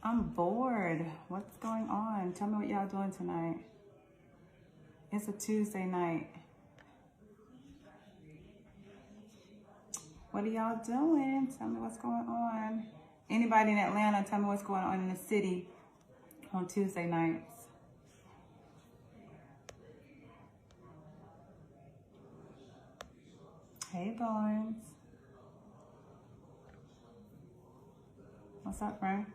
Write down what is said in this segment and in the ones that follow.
I'm bored. What's going on? Tell me what y'all doing tonight. It's a Tuesday night. What are y'all doing? Tell me what's going on. Anybody in Atlanta, tell me what's going on in the city on Tuesday nights. Hey, Bones. What's up, friend?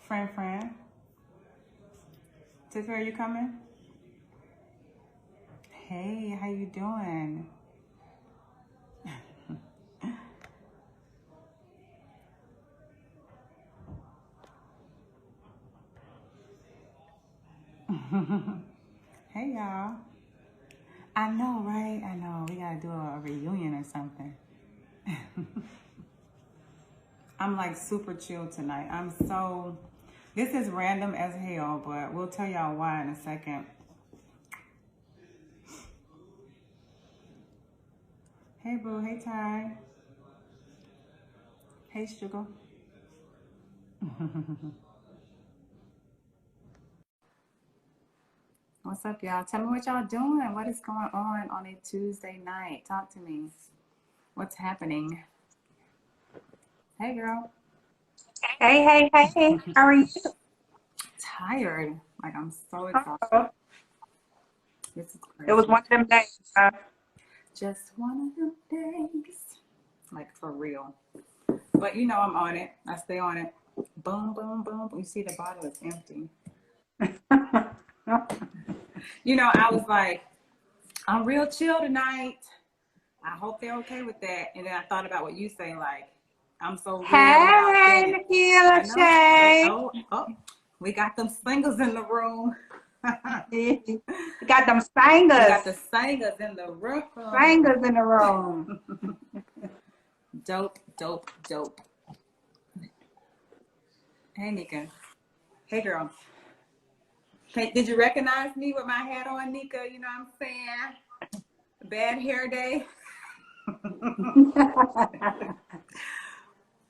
Friend. Tifarah, you coming? Hey, how you doing? Hey, y'all. I know, right? I know. We gotta do a reunion or something. I'm like super chill tonight. This is random as hell, but we'll tell y'all why in a second. Hey, boo. Hey, Ty. Hey, sugar. What's up, y'all? Tell me what y'all doing. What is going on a Tuesday night? Talk to me. What's happening? Hey, girl. Hey. How are you? Tired. Like, I'm so exhausted. Oh, This is it was crazy. one of them days. Just one of them days. Like, for real. But you know I'm on it. I stay on it. Boom, boom, boom. You see the bottle is empty. You know, I was like, I'm real chill tonight. I hope they're okay with that. And then I thought about what you say, like, I'm so real and Hey, authentic. I Nikita know. Shay. Oh, we got them singers in the room. You got them We singers. got the singers in the room. Singers in the room. Dope. Hey, Nika. Hey, girl. Hey, did you recognize me with my hat on, Nika? You know what I'm saying? Bad hair day.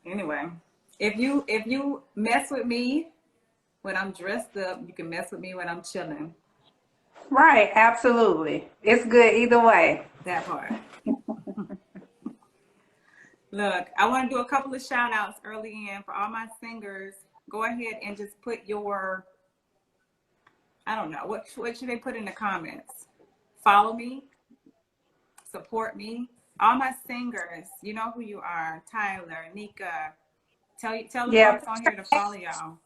Anyway, if you mess with me when I'm dressed up, you can mess with me when I'm chilling. Right, absolutely. It's good either way. That part. Look, I want to do a couple of shout outs early in for all my singers. Go ahead and just put your, I don't know, what should they put in the comments? Follow me, support me. All my singers, you know who you are. Tyler, Nika. Tell the Yep. folks on here to follow y'all.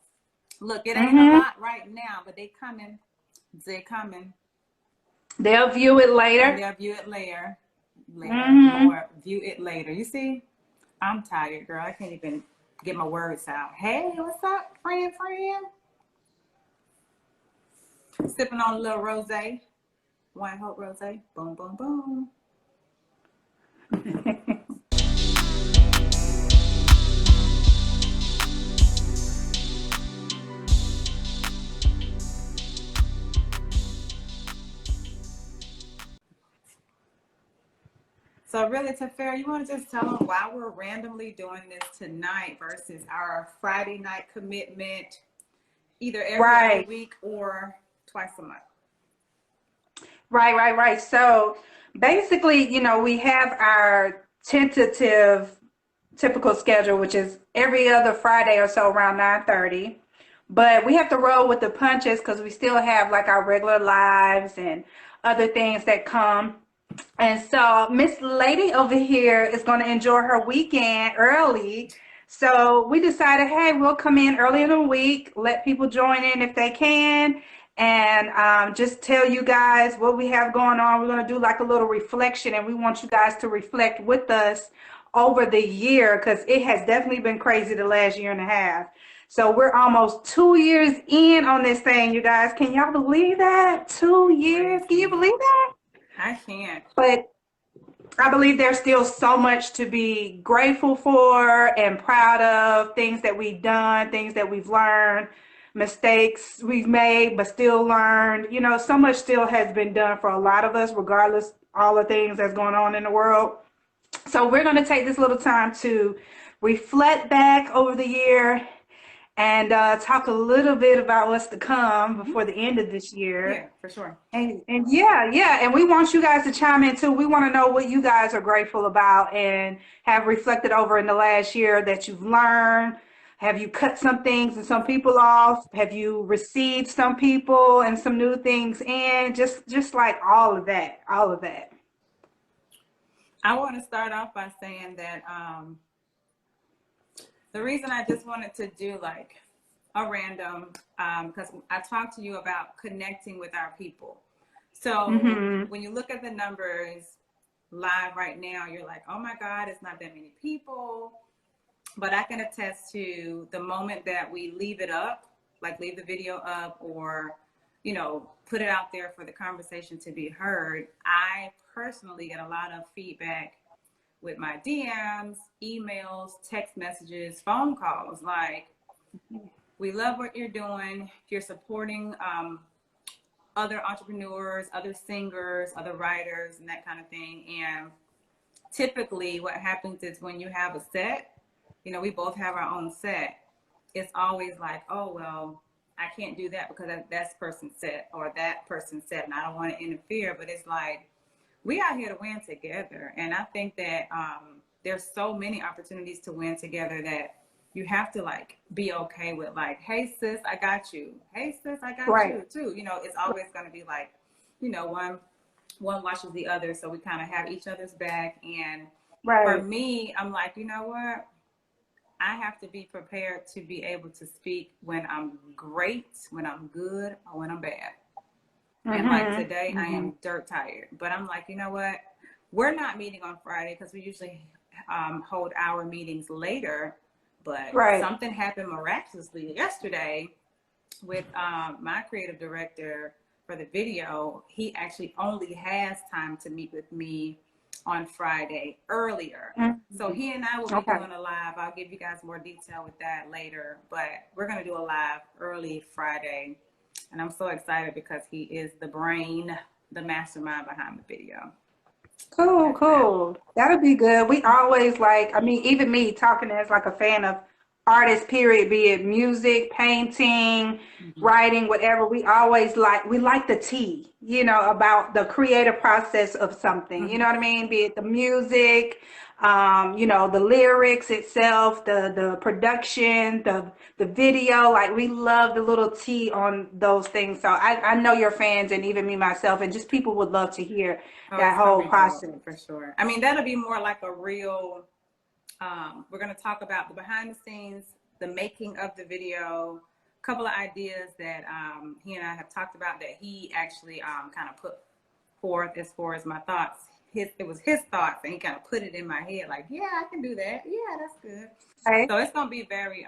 Look, it ain't a Mm-hmm. lot right now, but they coming. They coming. They'll view it And later. they'll view it later. Mm-hmm. More, view it later. You see? I'm tired, girl. I can't even get my words out. Hey, what's up, friend? Sipping on a little rosé. Wine Hope rosé. Boom, boom, boom. So really, Tifarah, you want to just tell them why we're randomly doing this tonight versus our Friday night commitment, either every other Right. week or twice a month? Right. So basically, we have our tentative typical schedule, which is every other Friday or so around 9:30. But we have to roll with the punches because we still have like our regular lives and other things that come. And so Miss Lady over here is going to enjoy her weekend early. So we decided, hey, we'll come in early in the week, let people join in if they can, and just tell you guys what we have going on. We're going to do like a little reflection, and we want you guys to reflect with us over the year because it has definitely been crazy the last year and a half. So we're almost 2 years in on this thing, you guys. Can y'all believe that? 2 years? Can you Crazy. believe that? I can't. But I believe there's still so much to be grateful for and proud of, things that we've done, things that we've learned, mistakes we've made, but still learned. So much still has been done for a lot of us, regardless all the things that's going on in the world. So we're going to take this little time to reflect back over the year and talk a little bit about what's to come before the end of this Yeah, year. for sure. And yeah, yeah. And we want you guys to chime in too. We want to know what you guys are grateful about and have reflected over in the last year that you've learned. Have you cut some things and some people off? Have you received some people and some new things in? Just like all of that, all of that. I want to start off by saying that the reason I just wanted to do like a random, because I talked to you about connecting with our people. So Mm-hmm. when you look at the numbers live right now, you're like, oh my God, it's not that many people. But I can attest to the moment that we leave it up, like leave the video up or, put it out there for the conversation to be heard. I personally get a lot of feedback with my DMs, emails, text messages, phone calls. Like, we love what you're doing. You're supporting other entrepreneurs, other singers, other writers, and that kind of thing. And typically what happens is when you have a set, we both have our own set. It's always like, oh, well, I can't do that because that's person's set or that person's set, and I don't want to interfere. But it's like, we out here to win together. And I think that there's so many opportunities to win together that you have to like be okay with like, hey sis, I got you. Hey sis, I got Right. you too. It's always going to be like, one watches the other. So we kind of have each other's back. And for Right. me, I'm like, you know what? I have to be prepared to be able to speak when I'm great, when I'm good, or when I'm bad. And like Mm-hmm. today, I Mm-hmm. am dirt tired. But I'm like, you know what? We're not meeting on Friday because we usually hold our meetings later. But Right. something happened miraculously yesterday with my creative director for the video. He actually only has time to meet with me on Friday earlier. So Mm-hmm. he and I will be Okay. doing a live. I'll give you guys more detail with that later. But we're going to do a live early Friday. And I'm so excited because he is the brain, the mastermind behind the video. Cool, Yes, ma'am. cool. That'll be good. We always like, I mean, even me talking as like a fan of artists, period, be it music, painting, Mm-hmm. writing, whatever, we like the tea, about the creative process of something. You Mm-hmm. know what I mean? Be it the music, the lyrics itself, the production, the video. Like we love the little tea on those things. So I know your fans and even me myself, and just people would love to hear Oh, that it's going whole to be dope process. for sure. I mean, that'll be more like a real, we're going to talk about the behind the scenes, the making of the video, a couple of ideas that he and I have talked about that he actually kind of put forth as far as my thoughts. It was his thoughts, and he kind of put it in my head like, yeah, I can do that. Yeah, that's good. Okay. So it's going to be very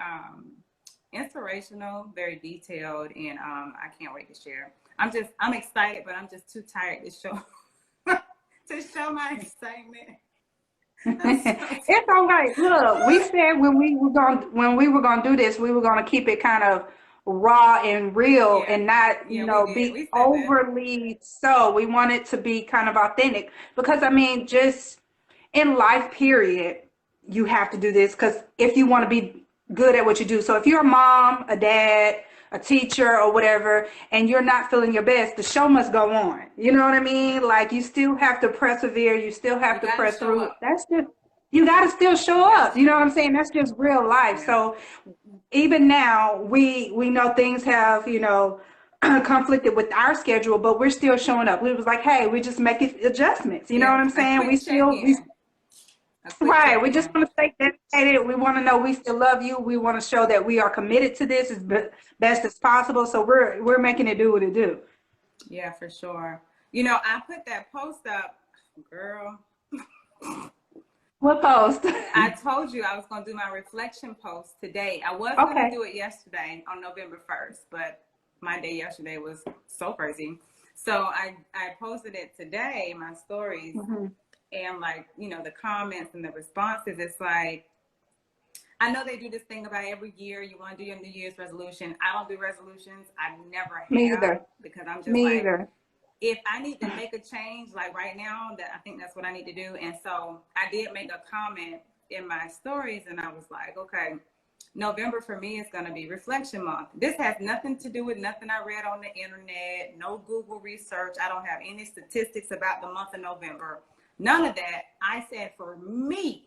inspirational, very detailed, and I can't wait to share. I'm excited, but I'm just too tired to show to show my excitement. I'm so It's all right. Look, we said when we were gonna do this, we were gonna keep it kind of raw and real yeah, and not, yeah, we did. be We said that. overly so. We want it to be kind of authentic because I mean, just in life, period, you have to do this because if you want to be good at what you do. So if you're a mom, a dad, a teacher, or whatever, and you're not feeling your best, the show must go on. You know what I Yeah, mean? Like you still have to persevere. You still have you to got to press show through. up. That's just, you got to still show You got up. to You know show what I'm up. saying? That's just real life. Yeah, So even now, we know things have, conflicted with our schedule, but we're still showing up. We was like, hey, we just making adjustments. You know yeah. what I'm A saying? quick check We in. A quick Right. check We just in. want to stay dedicated. We want to know we still love you. We want to show that we are committed to this as best as possible. So we're making it do what it do. Yeah, for sure. I put that post up, girl. What post? I told you I was going to do my reflection post today. I was going to Okay. do it yesterday on November 1st, but my day yesterday was so crazy. So I posted it today, my stories, Hmm. and like, the comments and the responses, it's like, I know they do this thing about every year you want to do your New Year's resolution. I don't do resolutions. I never Me have either. because I'm just Me like, either. if I need to make a change, like right now, that I think that's what I need to do. And so I did make a comment in my stories, and I was like, okay, November for me is going to be reflection month. This has nothing to do with nothing I read on the internet, no Google research. I don't have any statistics about the month of November. None of that. I said for me,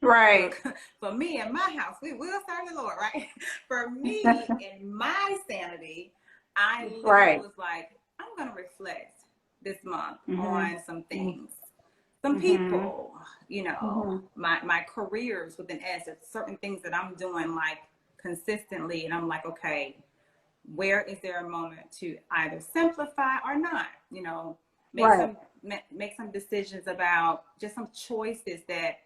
Right. for me in my house, we will serve the Lord, right? For me and my sanity, I literally Right. was like, I'm going to reflect this month Mhm. on some things, some Mhm. people, you know, Mhm. my careers with an S, it's certain things that I'm doing like consistently. And I'm like, okay, where is there a moment to either simplify or not, you know, make Right. some, make some decisions about just some choices that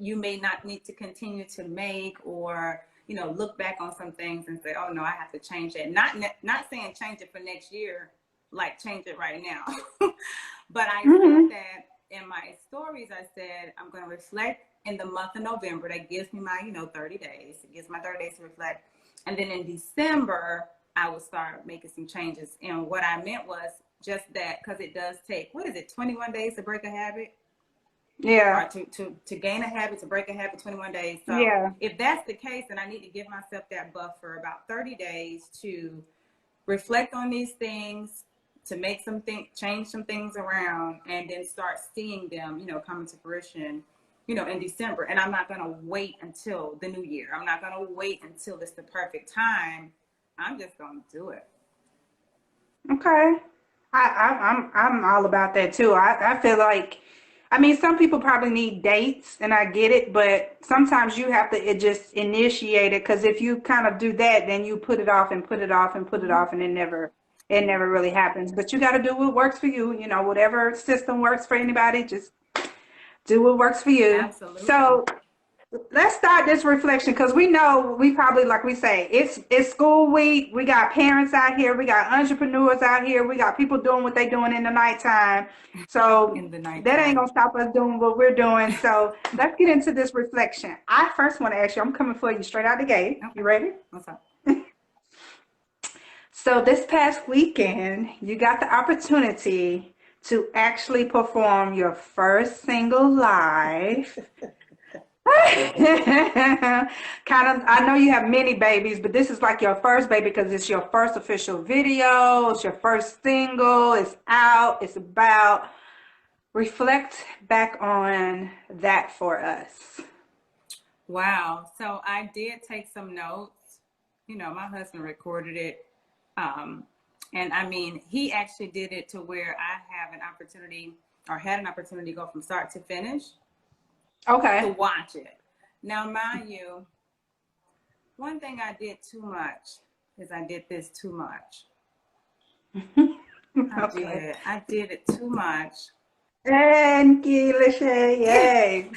you may not need to continue to make, or you know, look back on some things and say, oh no, I have to change that. Not saying change it for next year, like change it right now. But I said Mhm. that in my stories. I said I'm going to reflect in the month of November. That gives me my 30 days. It gives my 30 days to reflect. And then in December I will start making some changes. And what I meant was just that, because it does take, what is it, 21 days to break a habit, or Yeah. to gain a habit, to break a habit, 21 days. So Yeah. if that's the case, then I need to give myself that buffer, about 30 days, to reflect on these things, to make some things, change some things around, and then start seeing them, coming to fruition, in December. And I'm not going to wait until the new year. I'm not going to wait until it's the perfect time. I'm just going to do it. Okay. I'm all about that too. I feel like, I mean, some people probably need dates, and I get it, but sometimes you have to just initiate it, because if you kind of do that, then you put it off and put it off and put it Mm-hmm. off, and it never really happens. But you got to do what works for you. Whatever system works for anybody, just do what works for you. Absolutely. So let's start this reflection, because we know, we probably, like we say, it's school week. We got parents out here. We got entrepreneurs out here. We got people doing what they doing in the nighttime. So In the that ain't nighttime. gonna stop us doing what we're doing. So let's get into this reflection. I first want to ask you, I'm coming for you straight out the gate. You Okay. ready? What's up? So this past weekend, you got the opportunity to actually perform your first single live. Kind of, I know you have many babies, but this is like your first baby, because it's your first official video, it's your first single, it's out, it's about. Reflect back on that for us. Wow. So I did take some notes. My husband recorded it. Um, and I mean, he actually did it to where I have an opportunity, or had an opportunity, to go from start to finish, to Okay. watch it. Now, mind you, one thing I did too much is I did this too much. I Okay. did. I did it too much. And Lachey, I yay.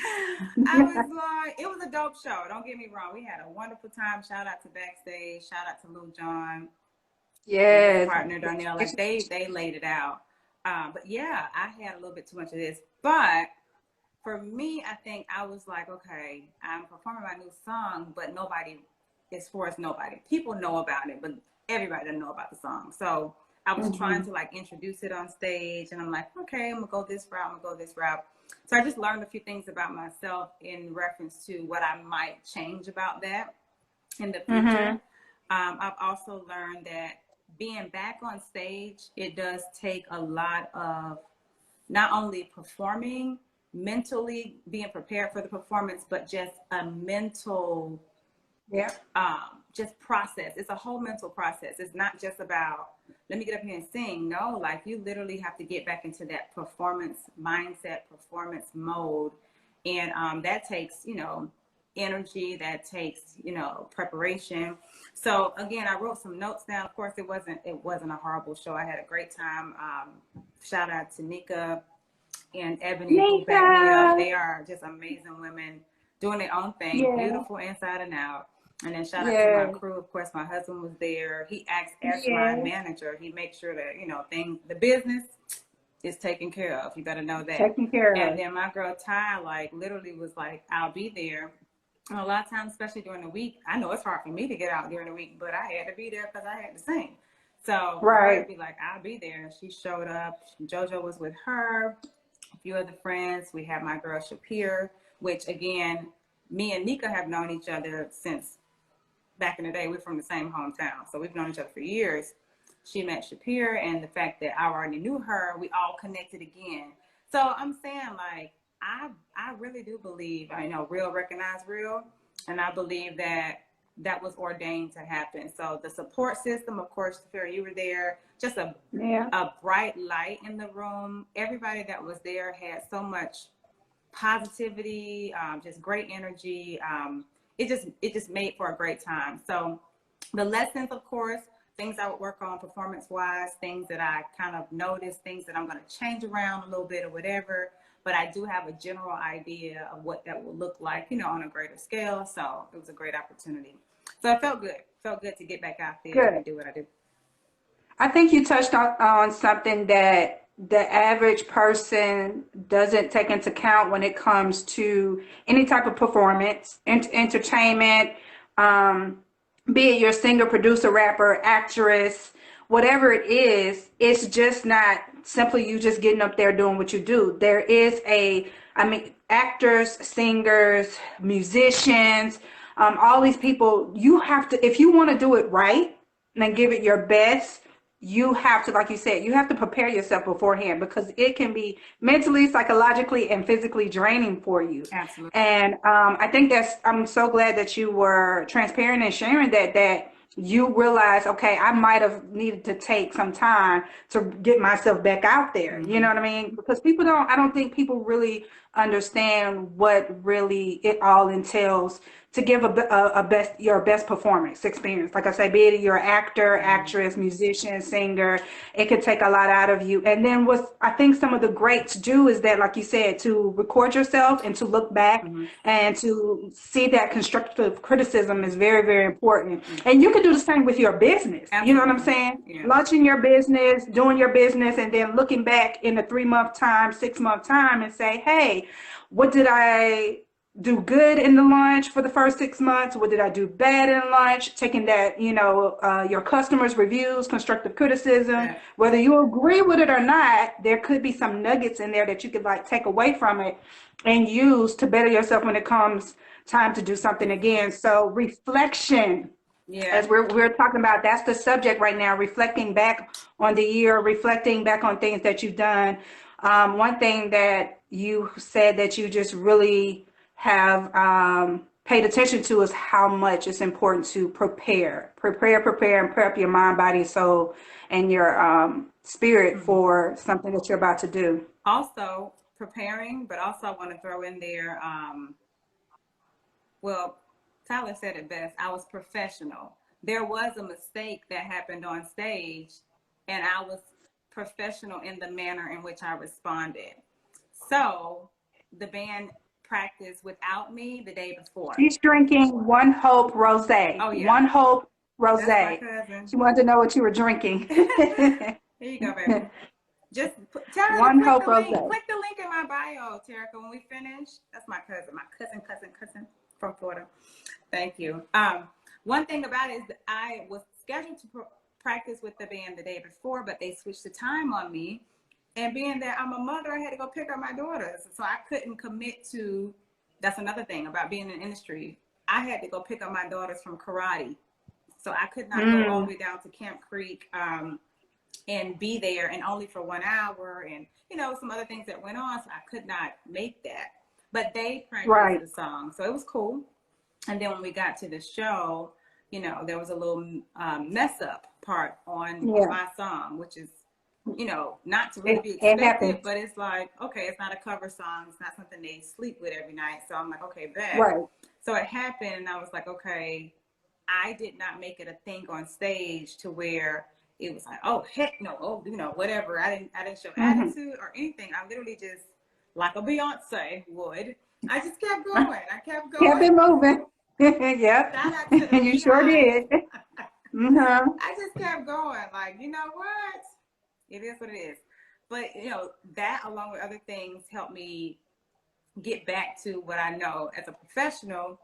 was like, it was a dope show. Don't get me wrong. We had a wonderful time. Shout out to Backstage. Shout out to Lil Jon and his Yes. partner Darnell. Like they laid it out. But yeah, I had a little bit too much of this. But for me, I think I was like, okay, I'm performing my new song, but nobody, as far as nobody, people know about it, but everybody doesn't know about the song. So I was trying Mm-hmm. to like introduce it on stage, and I'm like, okay, I'm gonna go this route. I'm gonna go this route. So I just learned a few things about myself in reference to what I might change about that in the future. Mm-hmm. I've also learned that being back on stage, it does take a lot of not only performing, mentally being prepared for the performance, but just a mental, Yeah. just process. It's a whole mental process. It's not just about, let me get up here and sing. No, like you literally have to get back into that performance mindset, performance mode. And that takes, energy, that takes, preparation. So again, I wrote some notes down. Of course, it wasn't a horrible show. I had a great time. Shout out to Nika and Ebony, who Nika. backed me up. They are just amazing women doing their own thing, Yeah. beautiful inside and out. And then shout out to my Yeah. crew. Of course, my husband was there. He acts as my Yeah. manager. He makes sure that, the business is taken care of. You better know that. Taken care And of. then my girl Ty, like, literally was like, I'll be there. And a lot of times, especially during the week, I know it's hard for me to get out during the week, but I had to be there because I had to sing. So for her to Right. be like, I'll be there, she showed up. JoJo was with her, a few other friends. We had my girl Shapir, which again, me and Nika have known each other since back in the day. We're from the same hometown, so we've known each other for years. She met Shapir, and the fact that I already knew her, we all connected again. So I'm saying, like, I really do believe, I know real recognize real, and I believe that that was ordained to happen. So the support system, of course, Tifarah, you were there, just a bright light in the room. Everybody that was there had so much positivity, just great energy. It just made for a great time. So the lessons, of course, things I would work on performance wise, things that I kind of noticed, things that I'm going to change around a little bit or whatever. But I do have a general idea of what that will look like, you know, on a greater scale. So it was a great opportunity. So it felt good. Felt good to get back out there and do what I do. I think you touched on something that the average person doesn't take into account when it comes to any type of performance, entertainment, be it your singer, producer, rapper, actress, whatever it is. It's just not simply you just getting up there doing what you do. There is actors, singers, musicians, all these people, you have to, if you want to do it right and give it your best, you have to, like you said, you have to prepare yourself beforehand, because it can be mentally, psychologically, and physically draining for you. Absolutely. And I think I'm so glad that you were transparent and sharing that you realize, okay, I might have needed to take some time to get myself back out there. You know what I mean? Because I don't think people really understand what really it all entails to give your best performance experience. Like I say, be it you're an actor, actress, musician, singer, it could take a lot out of you. And then what I think some of the greats do is that, like you said, to record yourself and to look back and to see that constructive criticism is very, very important. And you can do the same with your business. Absolutely. You know what I'm saying? Yeah. Launching your business, doing your business, and then looking back in a 3-month time, 6-month time and say, hey, what did I do good in the launch for the first 6 months? What did I do bad in launch? Taking that, your customers' reviews, constructive criticism, whether you agree with it or not, there could be some nuggets in there that you could like take away from it and use to better yourself when it comes time to do something again. So reflection, as we're talking about, that's the subject right now, reflecting back on the year, reflecting back on things that you've done. One thing that you said that you just really have paid attention to is how much it's important to prepare and prep your mind, body, soul, and your spirit for something that you're about to do. Also preparing, but also I want to throw in there, well, Tyler said it best, I was professional. There was a mistake that happened on stage, and I was professional in the manner in which I responded. So the band practiced without me the day before. She's drinking One Hope Rosé. Oh, yeah. One Hope Rosé. That's my cousin. She wanted to know what you were drinking. Here you go, baby. Just tell her One to Hope click the link. Rosé. Click the link in my bio, Terica, when we finish. That's my cousin. My cousin from Florida. Thank you. One thing about it is that I was scheduled to practice with the band the day before, but they switched the time on me. And being that I'm a mother, I had to go pick up my daughters. So I couldn't commit to, that's another thing about being in the industry. I had to go pick up my daughters from karate. So I could not go all the way down to Camp Creek and be there, and only for 1 hour, and, some other things that went on. So I could not make that. But they practiced the song. So it was cool. And then when we got to the show, there was a little mess up part on my song, which is, not to really be expected, but it's like, okay, it's not a cover song. It's not something they sleep with every night. So I'm like, okay, bet. Right. So it happened, and I was like, okay, I did not make it a thing on stage to where it was like, oh, heck no, whatever. I didn't show attitude or anything. I literally just, like a Beyonce would, I just kept going. I kept going. Kept it moving. Yep. Shout out to the you sure did. I just kept going. Like, you know what? It is what it is. But, that along with other things helped me get back to what I know as a professional,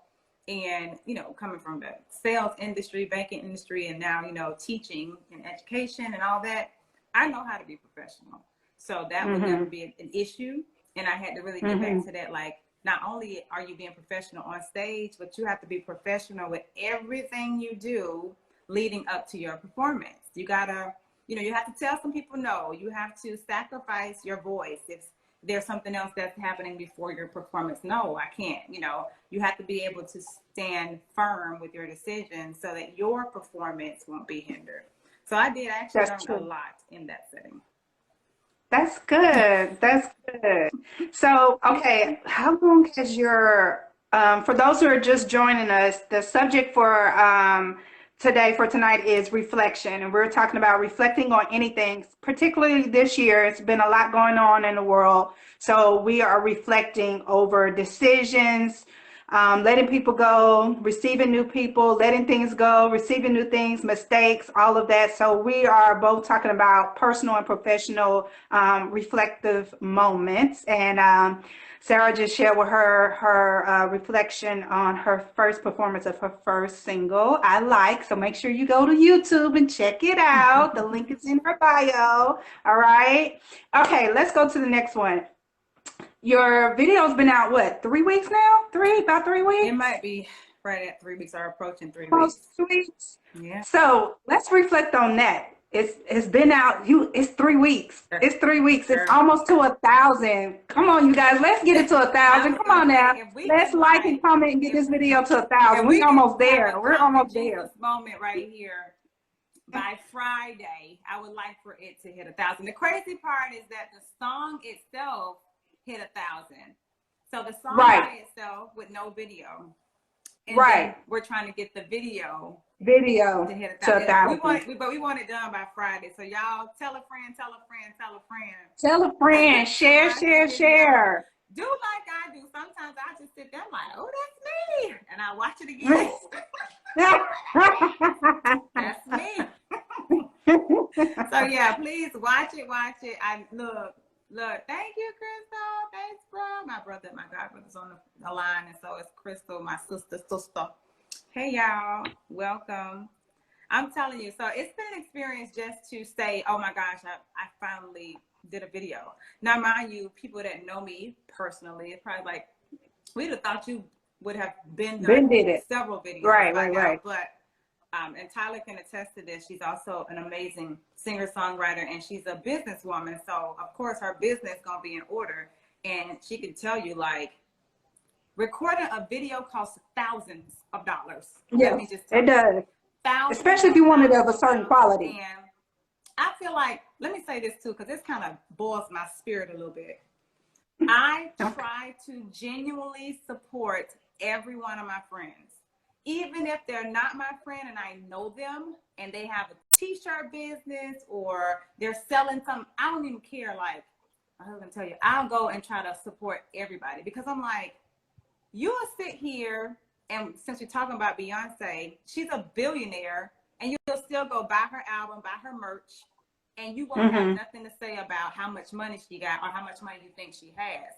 and, coming from the sales industry, banking industry, and now, teaching and education and all that, I know how to be professional. So that would never be an issue. And I had to really get back to that, like, not only are you being professional on stage, but you have to be professional with everything you do leading up to your performance. You gotta, you have to tell some people no. You have to sacrifice your voice if there's something else that's happening before your performance. No, I can't. You have to be able to stand firm with your decisions so that your performance won't be hindered. So I actually That's learned a true. lot in that setting. That's good. That's good. So, okay, how long has for those who are just joining us, the subject for tonight is reflection. And we're talking about reflecting on anything, particularly this year. It's been a lot going on in the world. So we are reflecting over decisions, letting people go, receiving new people, letting things go, receiving new things, mistakes, all of that. So we are both talking about personal and professional reflective moments. And Sarah just shared with her reflection on her first performance of her first single, I Like. So make sure you go to YouTube and check it out. The link is in her bio. All right. Okay, let's go to the next one. Your video's been out, what, 3 weeks now? About 3 weeks? It might be right at 3 weeks or approaching 3 weeks. Almost 2 weeks. Yeah. So let's reflect on that. It's been out. It's 3 weeks. Sure. It's 3 weeks. Sure. It's almost to 1,000. Come on, you guys. Let's get it to 1,000. Come on now. Let's like and comment and get this video to 1,000. We're almost there. We're almost there. This moment right here. By Friday, I would like for it to hit 1,000. The crazy part is that the song itself hit 1,000. So the song by itself with no video. And then we're trying to get the video to hit 1,000. But we want it done by Friday. So y'all tell a friend, tell a friend, tell a friend. Tell a friend. Share. Do like I do. Sometimes I just sit there like, oh, that's me. And I watch it again. That's me. So yeah, please watch it. I look, thank you, Crystal. Thanks, bro. My godbrother's on the line, and so is Crystal, my sister. Hey y'all, welcome. I'm telling you, so it's been an experience just to say, oh my gosh, I finally did a video. Now, mind you, people that know me personally, it's probably like, we'd have thought you would have did several videos. Right. But, and Tyler can attest to this. She's also an amazing singer-songwriter, and she's a businesswoman. So, of course, her business going to be in order. And she can tell you, like, recording a video costs thousands of dollars. Yeah, it does. Thousands, especially if you want it of a certain quality. And I feel like, let me say this too, because this kind of boils my spirit a little bit. I try to genuinely support every one of my friends, even if they're not my friend and I know them and they have a t-shirt business or they're selling something. I don't even care. Like my husband tell you, I'll go and try to support everybody because I'm like, you will sit here and since you're talking about Beyonce, she's a billionaire and you'll still go buy her album, buy her merch, and you won't have nothing to say about how much money she got or how much money you think she has.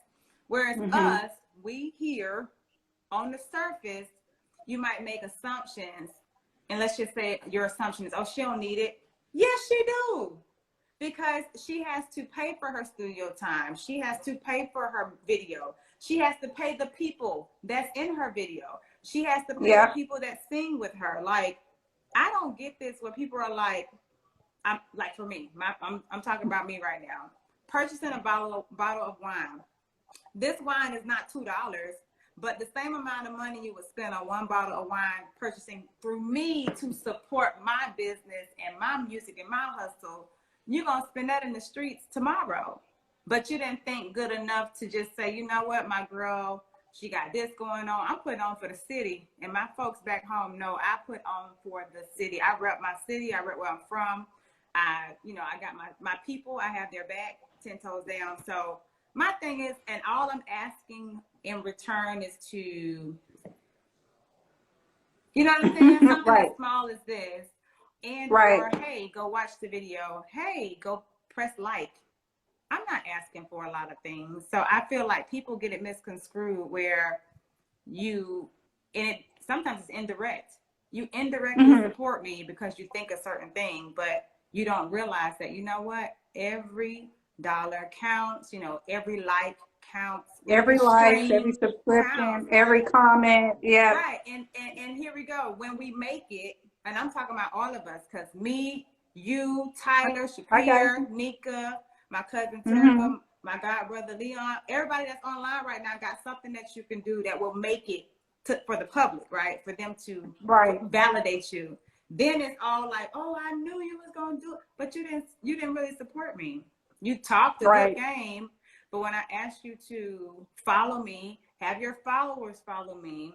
Whereas us, we here on the surface, you might make assumptions, and let's just say your assumption is, oh, she don't need it. Yes, she do. Because she has to pay for her studio time. She has to pay for her video. She has to pay the people that's in her video. She has to pay the people that sing with her. Like, I don't get this where people are like, I'm like, for me, I'm talking about me right now. Purchasing a bottle of wine. This wine is not $2, but the same amount of money you would spend on one bottle of wine purchasing through me to support my business and my music and my hustle, you're going to spend that in the streets tomorrow. But you didn't think good enough to just say, you know what, my girl, she got this going on. I'm putting on for the city. And my folks back home know I put on for the city. I rep my city. I rep where I'm from. I got my people. I have their back 10 toes down. So my thing is, and all I'm asking in return is to, you know what I'm saying? Something as small as this. And or, hey, go watch the video. Hey, go press like. I'm not asking for a lot of things. So I feel like people get it misconstrued where sometimes it's indirect. You indirectly support me because you think a certain thing, but you don't realize that, you know what? Every dollar counts, every like counts. Every Every like, every stream subscription, counts. every comment. Yeah. Right. And here we go. When we make it, and I'm talking about all of us, because me, you, Tyler, I got Shakir, you. Nika, my cousin Mm-hmm. Terica, my god brother Leon, everybody that's online right now got something that you can do that will make it for the public, right? For them to Right. validate you. Then it's all like, oh, I knew you was gonna do it, but you didn't really support me. You talked a good Right. game, but when I asked you to follow me, have your followers follow me,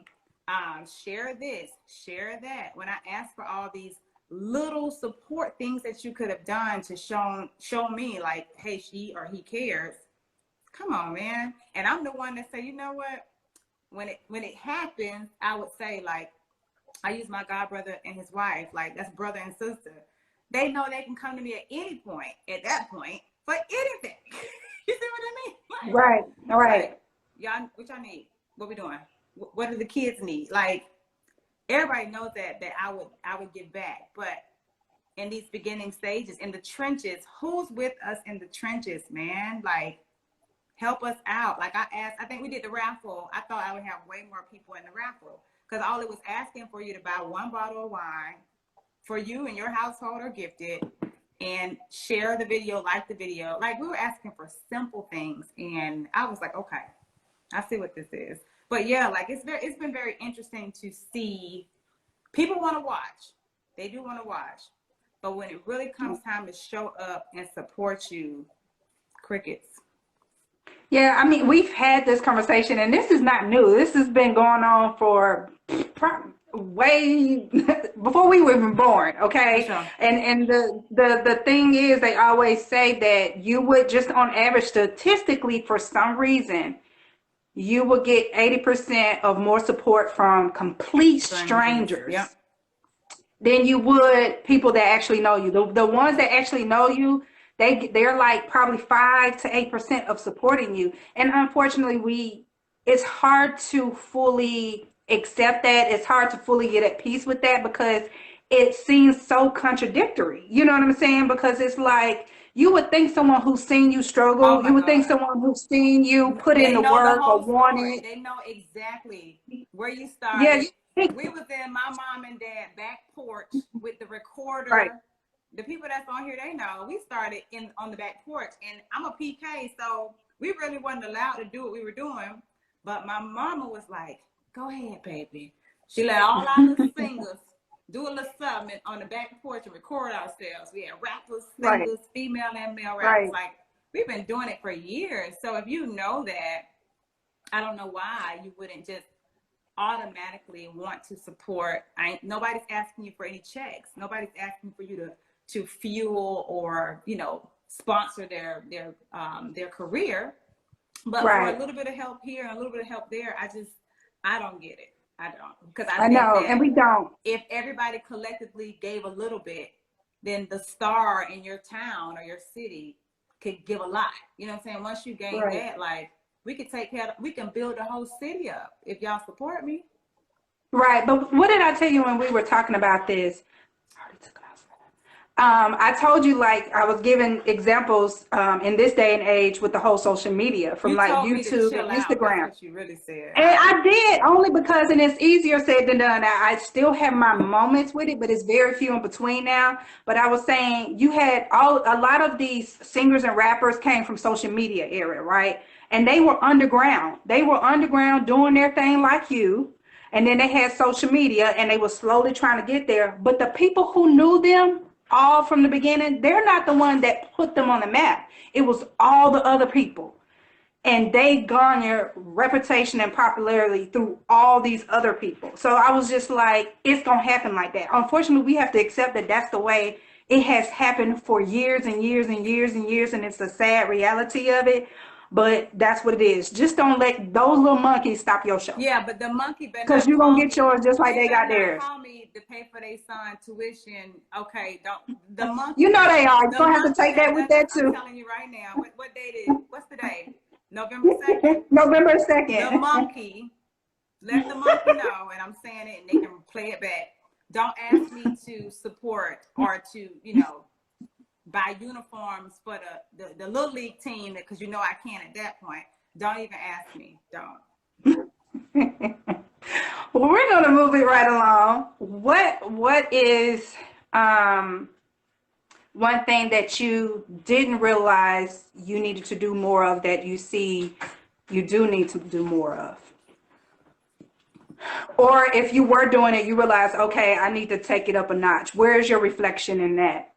share this, share that. When I asked for all these little support things that you could have done to show me like, hey, she or he cares. Come on, man. And I'm the one that say, you know what? When it happens, I would say like, I use my god brother and his wife, like that's brother and sister. They know they can come to me at any point, at that point, for anything. You see what I mean? Right. Like Right. y'all, what y'all need? What we doing? What do the kids need? Like everybody knows that I would give back, but in these beginning stages, in the trenches, who's with us in the trenches, man? Like help us out. Like I asked, I think we did the raffle. I thought I would have way more people in the raffle because all it was asking for you to buy one bottle of wine for you and your household or gifted and share the video, like the video. Like we were asking for simple things. And I was like, okay, I see what this is. But yeah, like it's been very interesting to see people want to watch. They do want to watch. But when it really comes time to show up and support you, crickets. Yeah, I mean, we've had this conversation, and this is not new. This has been going on for way before we were even born, For okay? sure. And the thing is, they always say that you would just on average, statistically, for some reason, you will get 80% of more support from complete Strangers. Yep. strangers than you would people that actually know you. The ones that actually know you, they're like probably 5 to 8% of supporting you. And unfortunately, it's hard to fully accept that. It's hard to fully get at peace with that because it seems so contradictory. You know what I'm saying? Because it's like you would think someone who's seen you Oh struggle, my you would think God. someone who's seen you put in They the know the work or whole want story. it. They know exactly where you Yeah, started. We was in my mom and dad back porch with the right, recorder. The people that's on here, they know we started on the back porch, and I'm a PK, so we really wasn't allowed to do what we were doing. But my mama was like, "Go ahead, baby." She let all our little singers do a little something on the back porch and record ourselves. We had rappers, right, singers, female and male rappers. right. Like we've been doing it for years. So if you know that, I don't know why you wouldn't just automatically want to support. Nobody's asking you for any checks. Nobody's asking for you to fuel or sponsor their career. But for a Right. little bit of help here and a little bit of help there, I don't get it. I don't, because I I think know, that and we don't. if everybody collectively gave a little bit, then the star in your town or your city could give a lot. You know what I'm saying? Once you gain Right. that, like we can build the whole city up if y'all support me. Right. But what did I tell you when we were talking about this? I already took it off. I told you like I was giving examples in this day and age with the whole social media from You like told me to YouTube and chill out. That's Instagram. what you really said. And I did only because, and it's easier said than done. I still have my moments with it, but it's very few in between now. But I was saying you had a lot of these singers and rappers came from social media era, right? And they were underground. They were underground doing their thing like you. And then they had social media and they were slowly trying to get there. But the people who knew them all from the beginning, they're not the one that put them on the map. It was all the other people, and they garner reputation and popularity through all these other people. So I was just like, it's gonna happen like that. Unfortunately, we have to accept that that's the way it has happened for years and years and years and years, and it's a sad reality of it. But that's what it is. Just don't let those little monkeys stop your show, Yeah, but the monkey better because not you're gonna call get me. yours just like They they better got not theirs. call me to pay for their son tuition. Okay, don't. The monkey You know better. they are. You're The gonna have to monkey take that with better. that I'm too. telling you right now. What date is? What's the day? November 2nd. November The 2nd. monkey. Let the monkey know, and I'm saying it, and they can play it back. Don't ask me to support or to buy uniforms for the little league team because I can't at that point. Don't even ask me. Don't. Well, we're going to move it right along. What is one thing that you didn't realize you needed to do more of that you see you do need to do more of? Or if you were doing it, you realize, okay, I need to take it up a notch. Where's your reflection in that?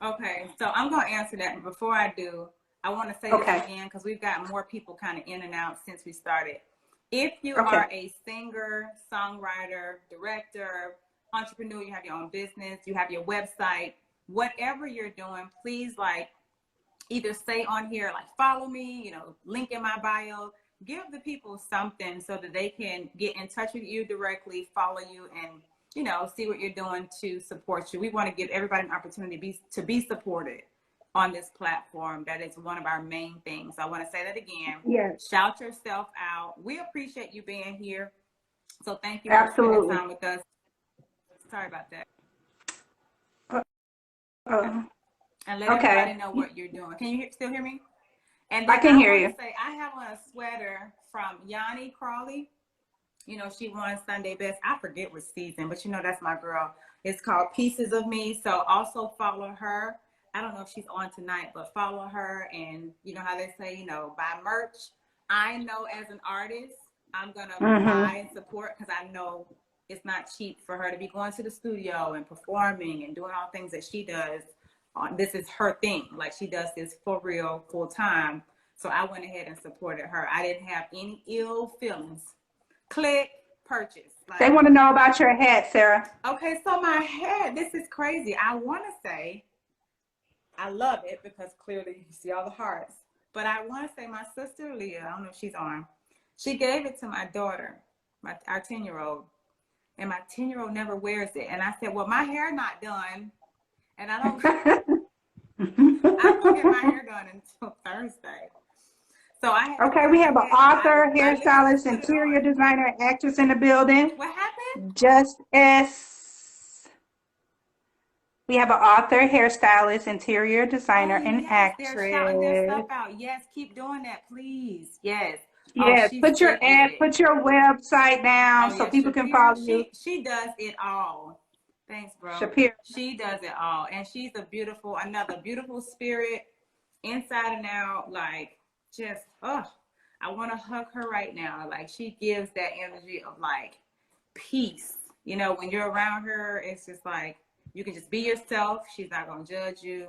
Okay, so I'm going to answer that. But before I do, I want to say this Okay. again because we've got more people kind of in and out since we started. If you Okay. are a singer, songwriter, director, entrepreneur, you have your own business, you have your website, whatever you're doing, please like either say on here, like follow me, you know, link in my bio, give the people something so that they can get in touch with you directly, follow you, and, you know, see what you're doing to support you. We want to give everybody an opportunity to be supported on this platform. That is one of our main things. I want to say that again. Yes. Shout yourself out. We appreciate you being here. So thank you for spending Absolutely. time with us. Sorry about that. Uh, And let everybody okay. know what you're doing. Can you still hear me? And I then can I hear want you. to say I have on a sweater from Yanni Crawley. You know, she won Sunday Best. I forget what season, but you know, that's my girl. It's called Pieces of Me. So also follow her. I don't know if she's on tonight, but follow her. And you know how they say, you know, buy merch. I know as an artist, I'm going to Mm-hmm. buy and support because I know it's not cheap for her to be going to the studio and performing and doing all things that she does. This is her thing. Like she does this for real, full time. So I went ahead and supported her. I didn't have any ill feelings. Click, purchase. They Like, want to know about your hat, Sarah. okay, so my hair, this is crazy. I want to say I love it because clearly you see all the hearts. But I want to say my sister Leah, I don't know if she's on, she gave it to my daughter, our 10-year-old, and my 10-year-old never wears it. And I said, well, my hair not done, and I don't get my hair done until Thursday. So I had to Okay, go we have an ahead. author, I literally just hairstylist, put it on. interior designer, actress in the building. What happened? Just as we have an author, hairstylist, interior designer, Oh, and yes, they're shouting their stuff actress. out. Yes, keep doing that, please. Yes. Oh, Yes, she's put your good with ad, it. put your website down Oh, so yeah, people can Shapira, follow you. she does it all. Thanks, bro. Shapira. She does it all. And she's another beautiful spirit, inside and out. Like, just, I want to hug her right now. Like, she gives that energy of, like, peace. You know, when you're around her, it's just like, you can just be yourself. She's not going to judge you.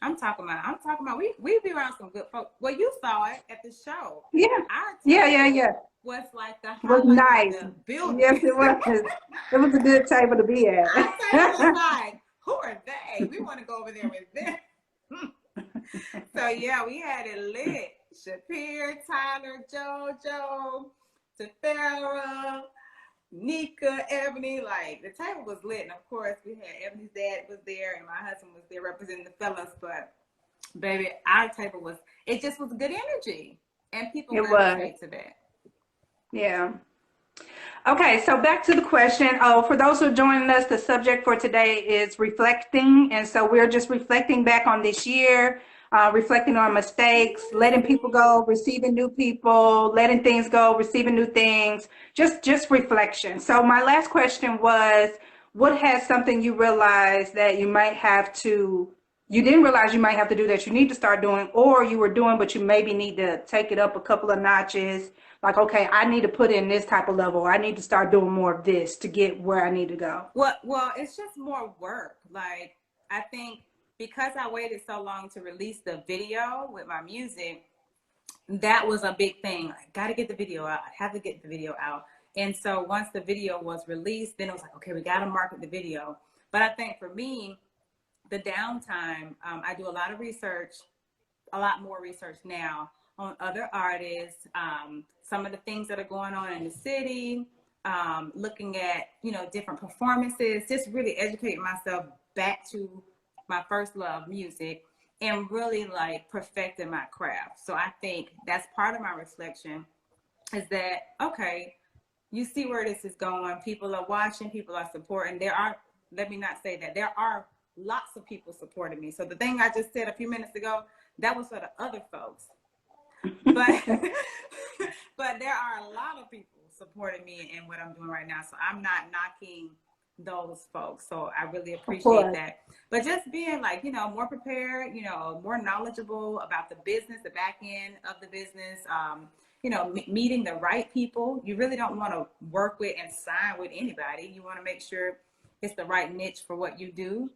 I'm talking about, we be around some good folks. Well, you saw it at the show. Yeah, Our yeah, yeah, table yeah. was like the It was highlight of nice. the Yes, building. it was. It was a good table to be at. Our table was like, who are they? We want to go over there with them. So yeah, we had it lit. Shapir, Tyler, JoJo, Tifarah, Nika, Ebony, like the table was lit. And of course we had Ebony's dad was there and my husband was there representing the fellas, but baby, our table it just was good energy. And people It was. gravitate to that. Yeah. Okay, so back to the question. Oh, for those who are joining us, the subject for today is reflecting. And so we're just reflecting back on this year, reflecting on mistakes, letting people go, receiving new people, letting things go, receiving new things, just reflection. So my last question was, what has something you realized that you might have to, you didn't realize you might have to do that you need to start doing, or you were doing, but you maybe need to take it up a couple of notches? Like, okay, I need to put in this type of level. I need to start doing more of this to get where I need to go. Well, it's just more work. Like, I think because I waited so long to release the video with my music, that was a big thing. I got to get the video out. I have to get the video out. And so once the video was released, then it was like, okay, we got to market the video. But I think for me, the downtime, I do a lot of research, a lot more research now on other artists, some of the things that are going on in the city, looking at, you know, different performances, just really educating myself back to my first love, music, and really like perfecting my craft. So I think that's part of my reflection is that, okay, you see where this is going. People are watching, people are supporting. Let me not say that, there are lots of people supporting me. So the thing I just said a few minutes ago, that was for the other folks. but but there are a lot of people supporting me in what I'm doing right now. So I'm not knocking those folks. So I really Of appreciate course. that. But just being like, more prepared, more knowledgeable about the business, the back end of the business, meeting the right people. You really don't want to work with and sign with anybody. You want to make sure it's the right niche for what you do,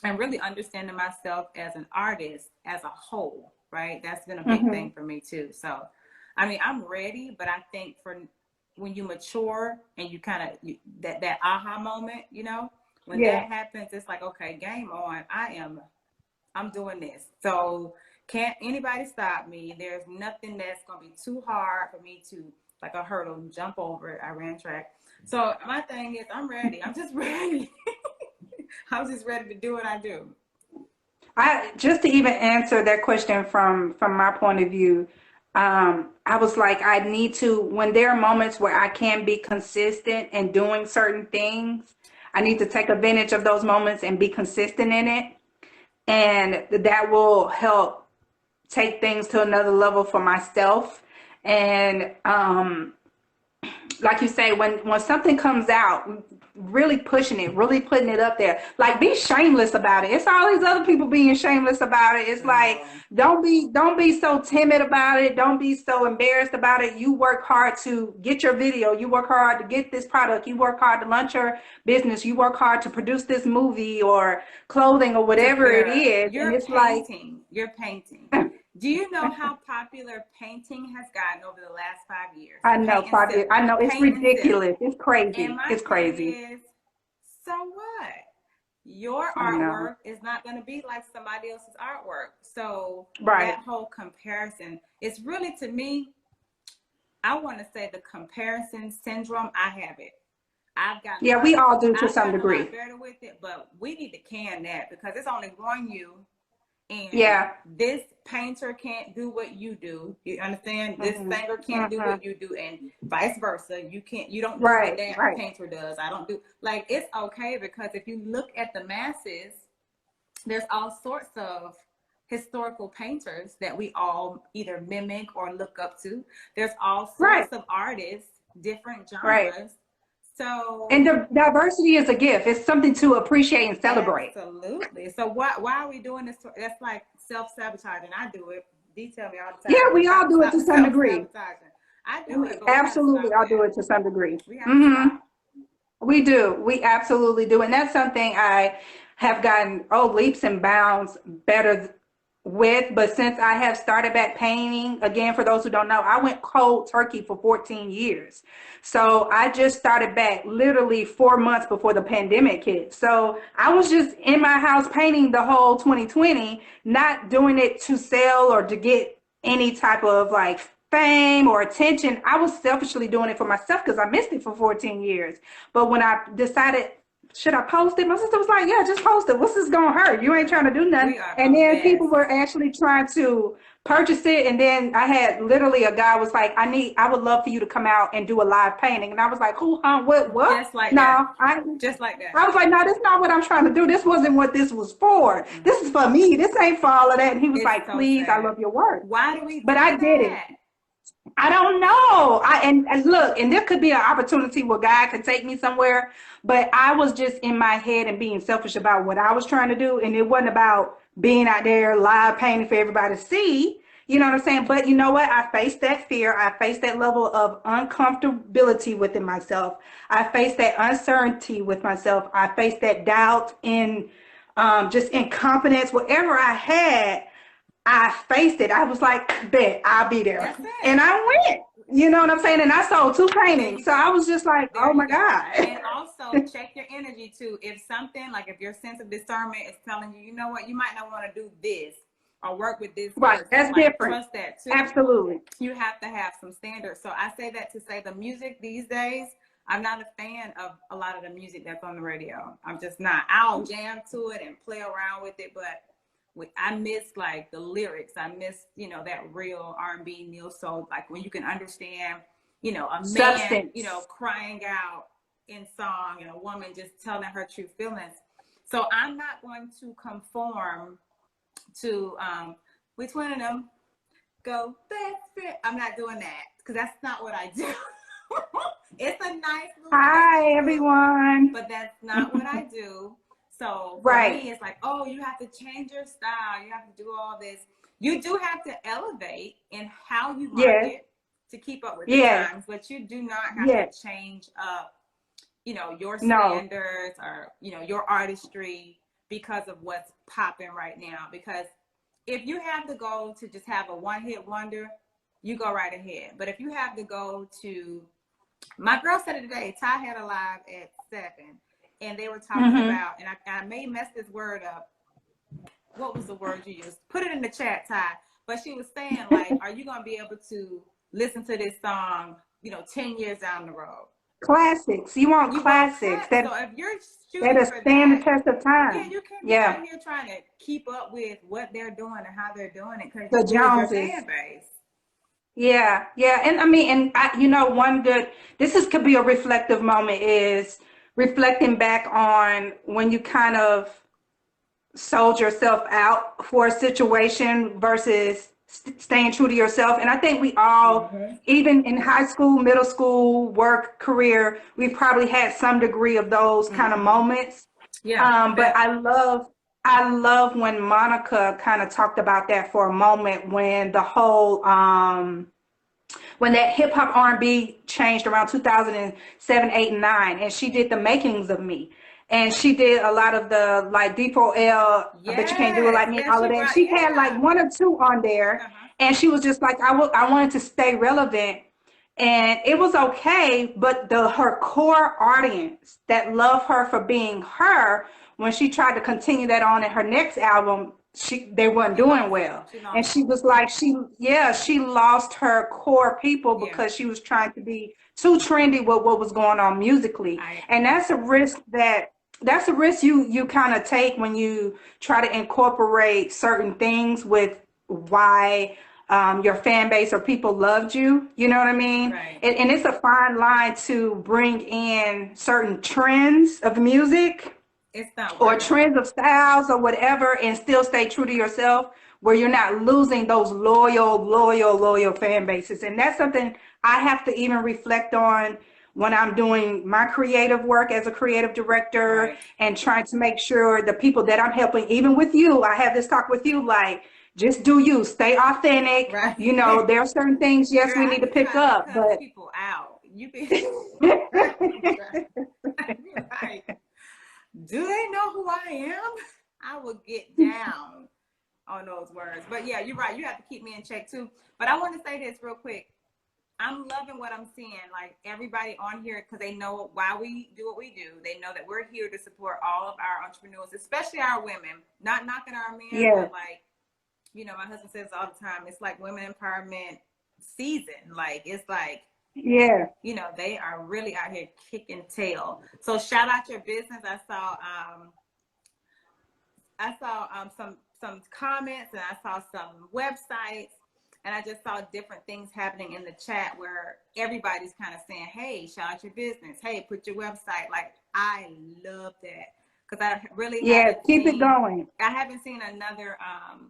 and really understanding myself as an artist as a whole, right? That's been a big Hmm. thing for me too. So, I mean, I'm ready, but I think for when you mature and you kind of that aha moment, when Yeah. that happens, it's like, okay, game on. I'm doing this. So can't anybody stop me. There's nothing that's gonna be too hard for me to, like a hurdle, jump over it. I ran track. So my thing is, I'm ready. I'm just ready. I'm just ready to do what I do. I just to even answer that question from my point of view, I was like, I need to, when there are moments where I can be consistent in doing certain things, I need to take advantage of those moments and be consistent in it. And that will help take things to another level for myself. And like you say, when something comes out, really pushing it, really putting it up there, like be shameless about it. It's all these other people being shameless about it. It's I know. like don't be so timid about it. Don't be so embarrassed about it. You work hard to get your video. You work hard to get this product. You work hard to launch your business. You work hard to produce this movie or clothing or whatever it Tifarah, is. And it's like, you're painting. Do you know how popular painting has gotten over the last 5 years? I know, Paint and sip. I know it's Paint and sip. ridiculous. It's And crazy. my It's thing crazy. is, so what? Your I know. artwork is not going to be like somebody else's artwork. So Right. that whole comparison, it's really, to me, I want to say the comparison syndrome. I have it. Yeah, we all do to I've some gotten a lot degree. better with it, but we need to can that because it's only one you, and Yeah. this painter can't do what you do. You understand? This Hmm. singer can't do Hmm. what you do, and vice versa. You don't do what Right, that right. painter does. I don't do, like, it's okay, because if you look at the masses, there's all sorts of historical painters that we all either mimic or look up to. There's all Right, sorts of artists, different right. genres. So And diversity is a gift. It's something to appreciate and celebrate. absolutely. So why are we doing this? That's like self-sabotaging. I do it. Detail me all the time. Yeah, we all do it Stop to some degree. self-sabotaging. I do We it, but we got to absolutely stop all do that. it to some degree. We have to Hmm. stop. We do. We absolutely do. And that's something I have gotten, leaps and bounds better with. But since I have started back painting, again, for those who don't know, I went cold turkey for 14 years. So I just started back literally 4 months before the pandemic hit. So I was just in my house painting the whole 2020, not doing it to sell or to get any type of like fame or attention. I was selfishly doing it for myself because I missed it for 14 years. But when I decided, should I post it? My sister was like, yeah, just post it. What's this gonna hurt? You ain't trying to do nothing. We are And a then mess. people were actually trying to purchase it. And then I had literally a guy was like, I would love for you to come out and do a live painting. And I was like, who, what? Just like that. No, Just like that. I was like, no, that's not what I'm trying to do. This wasn't what this was for. Mm-mm. This is for me. This ain't for all of that. And he was It's like, so please, I sad. love your work. Why do we But do I did it. that? I don't know. And look, and there could be an opportunity where God could take me somewhere, but I was just in my head and being selfish about what I was trying to do, and it wasn't about being out there live painting for everybody to see. You know what I'm saying? But you know what? I faced that fear. I faced that level of uncomfortability within myself. I faced that uncertainty with myself. I faced that doubt in just incompetence, whatever I had. I faced it. I was like, bet I'll be there. That's it. And I went. You know what I'm saying? And I sold 2 There you paintings. So I go. was just like, There oh you my go. God. And also check your energy too. If something, like if your sense of discernment is telling you, you know what, you might not want to do this or work with this Right. person, That's like different. trust that too. Absolutely. You have to have some standards. So I say that to say the music these days, I'm not a fan of a lot of the music that's on the radio. I'm just not. I'll jam to it and play around with it, but I miss like the lyrics. I miss, that real R&B neo soul, like when you can understand, a man, Substance. crying out in song and a woman just telling her true feelings. So I'm not going to conform to which one of them? go best friend. I'm not doing that because that's not what I do. It's a nice little Hi, move, everyone. but that's not what I do. So for Right. me, it's like, oh, you have to change your style. You have to do all this. You do have to elevate in how you Yes. market to keep up with the Yes. times, but you do not have to Yes. change up, you know, your No. standards or, you know, your artistry because of what's popping right now. Because if you have the goal to just have a one-hit wonder, you go right ahead. But if you have the goal to, my girl said it today, Ty had a live at 7, and they were talking Mm-hmm. about, and I may mess this word up. What was the word you used? Put it in the chat, Ty. But she was saying, like, are you going to be able to listen to this song, you know, 10 years down the road? Classics. You want You want classics class. that So if you're shooting that'll for stand the that, test of yeah, time. you can't be Yeah. out here trying to keep up with what they're doing and how th're doing it because The you lose your Joneses. fan base. Yeah, yeah, and I mean, and you know, one good. This is could be a reflective moment is reflecting back on when you kind of sold yourself out for a situation versus staying true to yourself. And I think we all, Mm-hmm. even in high school, middle school, work, career, we probably had some degree of those kind of Mm-hmm. moments. Yeah, I But bet. I love when Monica kind of talked about that for a moment when the whole when that hip hop R&B changed around 2007, 8, and 9, and she did the makings of me. And she did a lot of the like D4L, I bet you can't do it Yes, like me, yes, all of she that. brought, She had like yeah. one or two on there, Uh-huh. and she was just like, I wanted to stay relevant, and it was okay. But her core audience that loved her for being her, when she tried to continue that on in her next album, they weren't She doing lost them. well. She And lost she them. was like, she lost her core people Yeah, because she was trying to be too trendy with what was going on musically. I And agree. that's a risk you kind of take when you try to incorporate certain things with why your fan base or people loved you. You know what I mean? Right. And it's a fine line to bring in certain trends of music It's not or working. trends of styles or whatever and still stay true to yourself where you're not losing those loyal fan bases. And that's something I have to even reflect on when I'm doing my creative work as a creative director Right. and trying to make sure the people that I'm helping, even with you, I have this talk with you, like, just do you, stay authentic. Right. You know, there are certain things, yes, Girl, we I need to be pick trying to up, cuss but people out. You be, I be like, do they know who I am? I will get down on those words. But yeah, you're right. You have to keep me in check too. But I want to say this real quick. I'm loving what I'm seeing. Like everybody on here, because they know why we do what we do. They know that we're here to support all of our entrepreneurs, especially our women. Not knocking our men, yeah, but like, you know, my husband says all the time, it's like women empowerment season. Like it's like, yeah. you know, they are really out here kicking tail. So shout out your business. I saw some comments and I saw some websites and I just saw different things happening in the chat where everybody's kind of saying, hey, shout out your business. Hey, put your website. Like I love that because I really Yes, haven't keep it seen going. another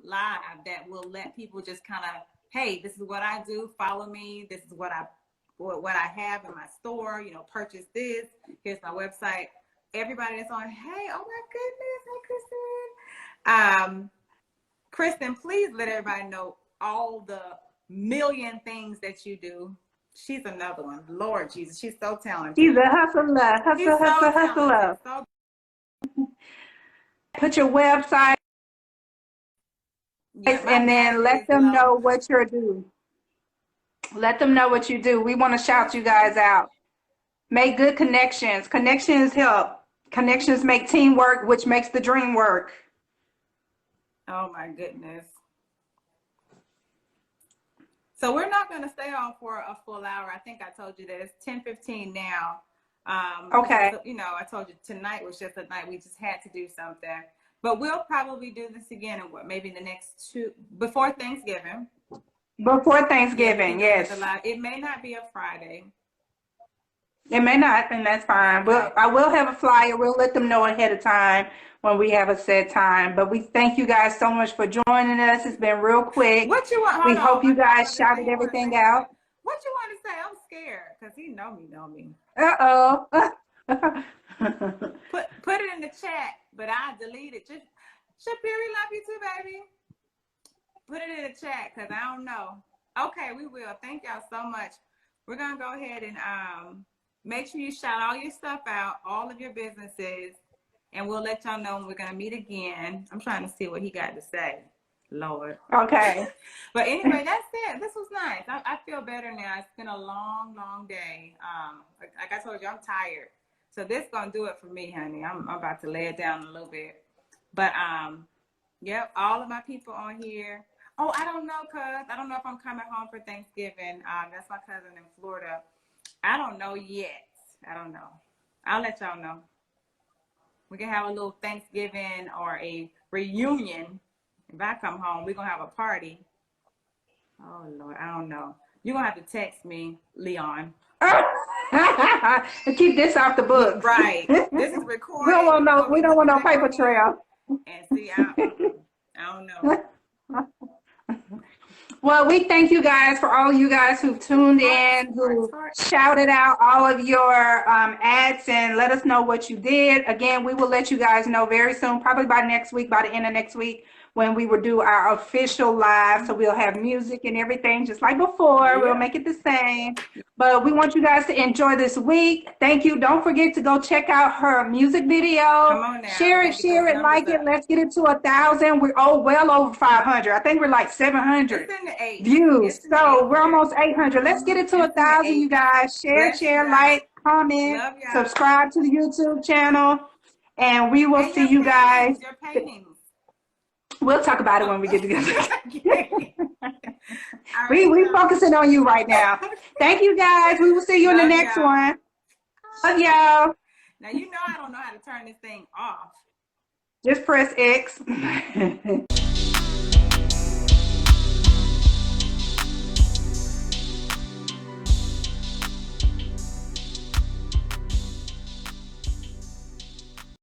live that will let people just kind of, hey, this is what I do. Follow me. This is what I have in my store. You know, purchase this. Here's my website. Everybody that's on, hey, oh my goodness, hey Kristen. Kristen, please let everybody know all the million things that you do. She's another one. Lord Jesus, she's so She's talented. a hustler, She's so talented. hustler. So Put your website yeah, my and then battery let is them low. know what you're doing. Let them know what you do. We want to shout you Kristen. guys out. Make good connections. Connections help. Connections make teamwork, which makes the dream work. Oh my goodness. So we're not going to stay on for a full hour. I think I told you that it's 10:15 now. Because Okay. you know, I told you tonight was just a night we just had to do something. But we'll probably do this again in what maybe the next before Thanksgiving. Before Yeah, we can Thanksgiving, do another yes. live. It may not be a Friday. It may not, and that's fine. Okay. I will have a flyer. We'll let them know ahead of time when we have a set time. But we thank you guys so much for joining us. It's been real quick. What you want? We Hold on. hope My you dog guys just said shouted he want to say everything something. out. What you want to say? I'm scared because he know me. Uh-oh. Put it in the chat, but I delete it. Just Shapiri, love you too, baby. Put it in the chat because I don't know. Okay, we will. Thank y'all so much. We're gonna go ahead and make sure you shout all your stuff out, all of your businesses, and we'll let y'all know when we're gonna meet again. I'm trying to see what he got to say. Lord. Okay. But anyway, that's it. This was nice. I feel better now. It's been a long, long day. Like I told you, I'm tired. So this gonna do it for me, honey. I'm about to lay it down a little bit. But yep, all of my people on here. Oh, I don't know, cuz. I don't know if I'm coming home for Thanksgiving. That's my cousin in Florida. I don't know yet. I don't know. I'll let y'all know. We can have a little Thanksgiving or a reunion. If I come home, we're going to have a party. Oh, Lord, I don't know. You're going to have to text me, Leon. Keep this off the books. Right. This is recorded. We don't want no paper trail. And see, I don't know. Well, we thank you guys for all of you guys who've tuned in, who shouted out all of your ads and let us know what you did. Again, we will let you guys know very soon, probably by next week, by the end of next week, when we will do our official live. So we'll have music and everything just like before. Yeah. We'll make it the same. But we want you guys to enjoy this week. Thank you. Don't forget to go check out her music video. Come on now. Share it, like it. Let's get it to 1,000. We're well over 500. I think we're like 700 views. So we're almost 800. Let's get it to 1,000, you guys. Share, like, comment, subscribe to the YouTube channel, and we will see you guys. Your paintings. We'll talk about it when we get together. we focusing on you right now. Thank you guys. We will see you in the next one. Love y'all. Now you know I don't know how to turn this thing off. Just press X.